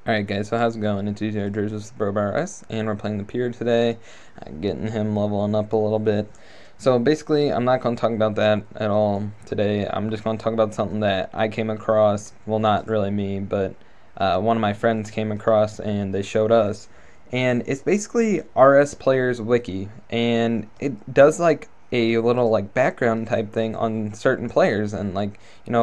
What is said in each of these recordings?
Alright guys, so how's it going? It's Easier with BroBarS, and we're playing the Pier today, getting him leveling up a little bit. So basically, I'm not going to talk about that at all today. I'm just going to talk about something that I came across, well not really me, but one of my friends came across and they showed us. And it's basically RS Players Wiki, and it does like a little like background type thing on certain players and like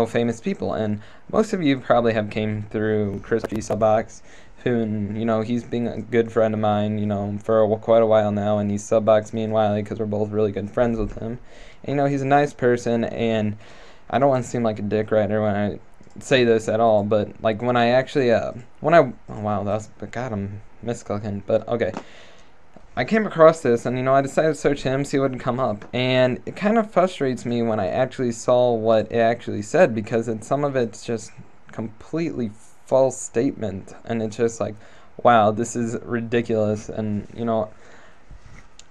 famous people. And most of you probably have came through Chris G Subbox, who he's been a good friend of mine for quite a while now, and he's subboxed me and Wiley because we're both really good friends with him. And, he's a nice person, and I don't want to seem like a dick writer when I say this at all, but like when I actually oh wow, that was, God, I'm misclicking, but okay. I came across this, and I decided to search him, see what would come up, and it kind of frustrates me when I actually saw what it actually said, because some of it's just completely false statement, and it's just like, wow, this is ridiculous. And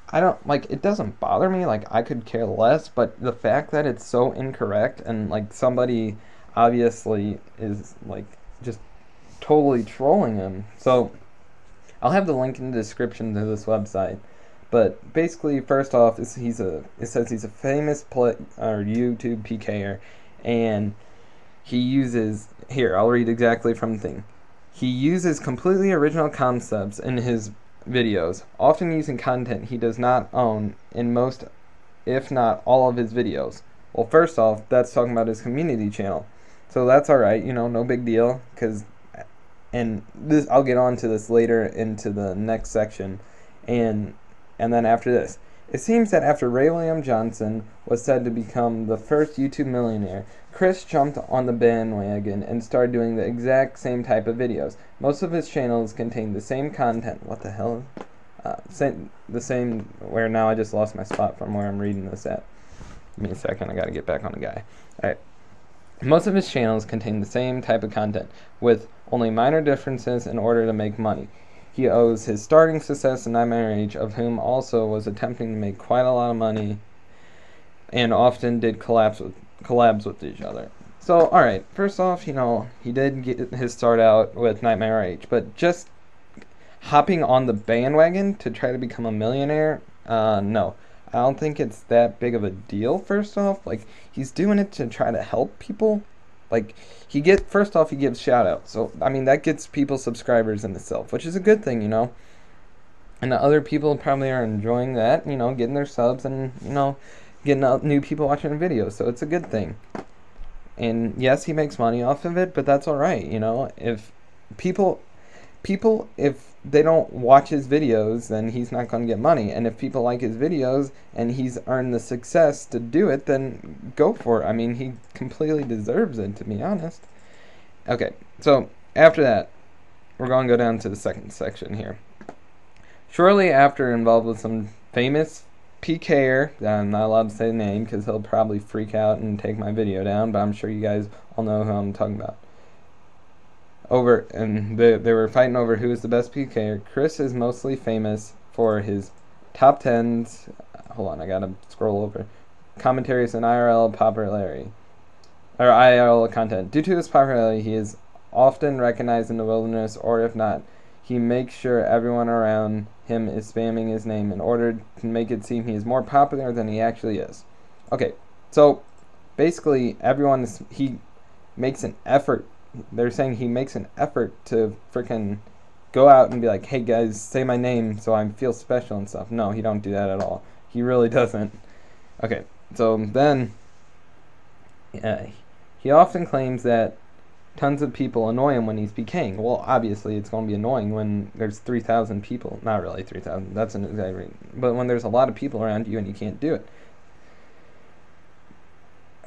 I don't like, it doesn't bother me, like I could care less, but the fact that it's so incorrect and like somebody obviously is like just totally trolling him. So I'll have the link in the description to this website. But basically, first off, it says he's a famous YouTube PKer, and he uses, here, I'll read exactly from the thing. He uses completely original concepts in his videos, often using content he does not own in most, if not all of his videos. Well, first off, that's talking about his community channel. So that's alright, no big deal, and this, I'll get on to this later into the next section, and then after this, it seems that after Ray William Johnson was said to become the first YouTube millionaire, Chris jumped on the bandwagon and started doing the exact same type of videos. Most of his channels contain the same content. What the hell? The same. Where now I just lost my spot from where I'm reading this at. Give me a second. I gotta get back on the guy. All right. Most of his channels contain the same type of content, with only minor differences in order to make money. He owes his starting success to Nightmare Age, of whom also was attempting to make quite a lot of money, and often did collabs with each other. So, alright, first off, he did get his start out with Nightmare Age, but just hopping on the bandwagon to try to become a millionaire, no. I don't think it's that big of a deal, first off. Like, he's doing it to try to help people. Like, first off, he gives shout-outs. So, I mean, that gets people subscribers in itself, which is a good thing, And the other people probably are enjoying that, getting their subs and, getting new people watching the videos. So, it's a good thing. And, yes, he makes money off of it, but that's alright, If people, if they don't watch his videos, then he's not going to get money. And if people like his videos and he's earned the success to do it, then go for it. I mean, he completely deserves it, to be honest. Okay, so after that, we're going to go down to the second section here. Shortly after, involved with some famous PKer, I'm not allowed to say the name because he'll probably freak out and take my video down, but I'm sure you guys all know who I'm talking about. They were fighting over who is the best PKer. Chris is mostly famous for his top 10s. Hold on, I gotta scroll over. Commentaries and IRL popularity, or IRL content. Due to his popularity, he is often recognized in the wilderness, or if not, he makes sure everyone around him is spamming his name in order to make it seem he is more popular than he actually is. Okay, so basically, he makes an effort. They're saying he makes an effort to freaking go out and be like, hey guys, say my name so I feel special and stuff. No, he don't do that at all. He really doesn't. Okay, so then he often claims that tons of people annoy him when he's PKing. Well, obviously it's going to be annoying when there's 3,000 people. Not really 3,000, that's an exaggeration. But when there's a lot of people around you and you can't do it.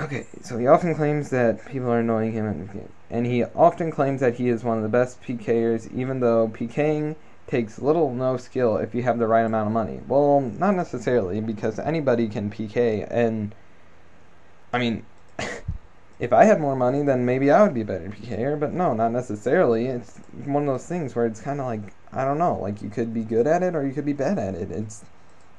Okay, so he often claims that people are annoying him, and he often claims that he is one of the best PKers, even though PKing takes little or no skill if you have the right amount of money. Well, not necessarily, because anybody can PK, and, I mean, if I had more money, then maybe I would be a better PKer, but no, not necessarily. It's one of those things where it's kind of like, I don't know, like, you could be good at it, or you could be bad at it. It's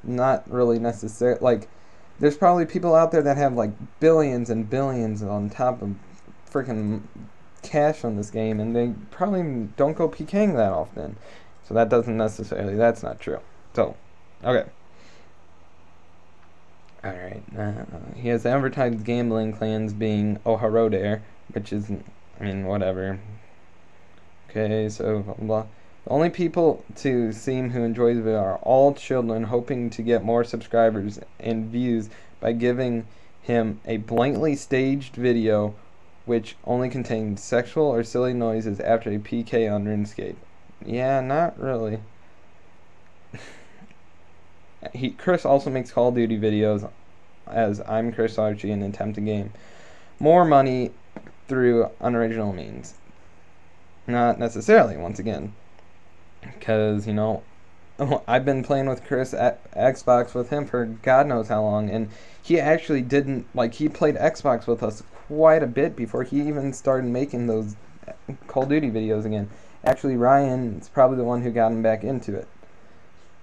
not really necessary, like, there's probably people out there that have like billions and billions on top of freaking cash on this game, and they probably don't go PKing that often. So that's not true. So, okay. Alright, he has advertised gambling clans being awhile, which is, whatever. Okay, so blah, blah, blah. The only people to seem who enjoy the video are all children hoping to get more subscribers and views by giving him a blankly staged video which only contains sexual or silly noises after a PK on RuneScape. Yeah, not really. Chris also makes Call of Duty videos as I'm Chris Archie and attempt to gain more money through unoriginal means. Not necessarily, once again. Because, I've been playing with Chris at Xbox with him for God knows how long, and he actually he played Xbox with us quite a bit before he even started making those Call of Duty videos again. Actually, Ryan is probably the one who got him back into it.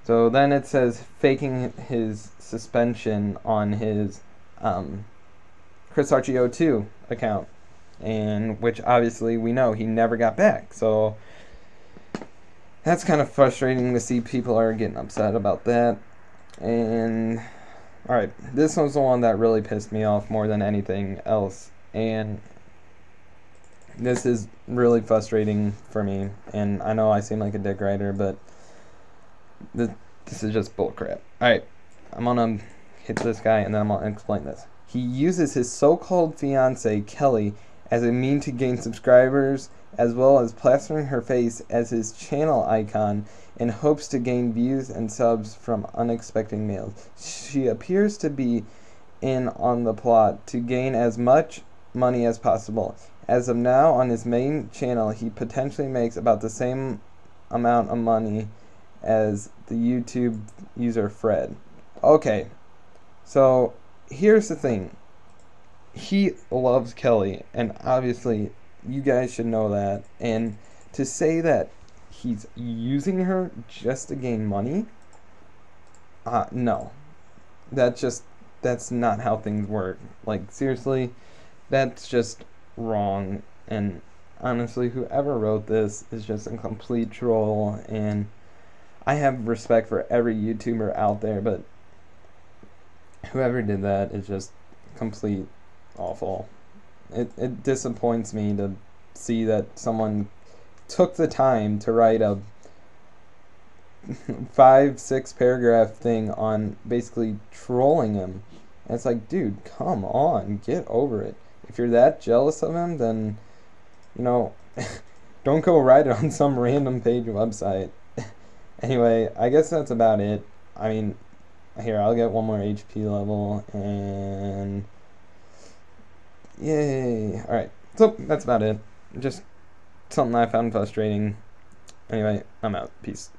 So then it says faking his suspension on his Chris Archie 02 account, and which obviously we know he never got back. So that's kind of frustrating to see people are getting upset about that. And alright, this was the one that really pissed me off more than anything else, and this is really frustrating for me, and I know I seem like a dick writer, but this is just bullcrap. Alright, I'm gonna hit this guy and then I'm gonna explain this. He uses his so-called fiancée, Kelly, as a means to gain subscribers, as well as plastering her face as his channel icon in hopes to gain views and subs from unexpected males. She appears to be in on the plot to gain as much money as possible. As of now, on his main channel, he potentially makes about the same amount of money as the YouTube user Fred. Okay, so here's the thing. He loves Kelly, and obviously you guys should know that. And to say that he's using her just to gain money, no. That's not how things work. Like, seriously, that's just wrong. And honestly, whoever wrote this is just a complete troll, and I have respect for every YouTuber out there, but whoever did that is just complete awful. It disappoints me to see that someone took the time to write a 5-6 paragraph thing on basically trolling him. And it's like, dude, come on, get over it. If you're that jealous of him, then, don't go write it on some random page website. Anyway, I guess that's about it. Here, I'll get one more HP level, and yay. Alright, so that's about it. Just something I found frustrating. Anyway, I'm out. Peace.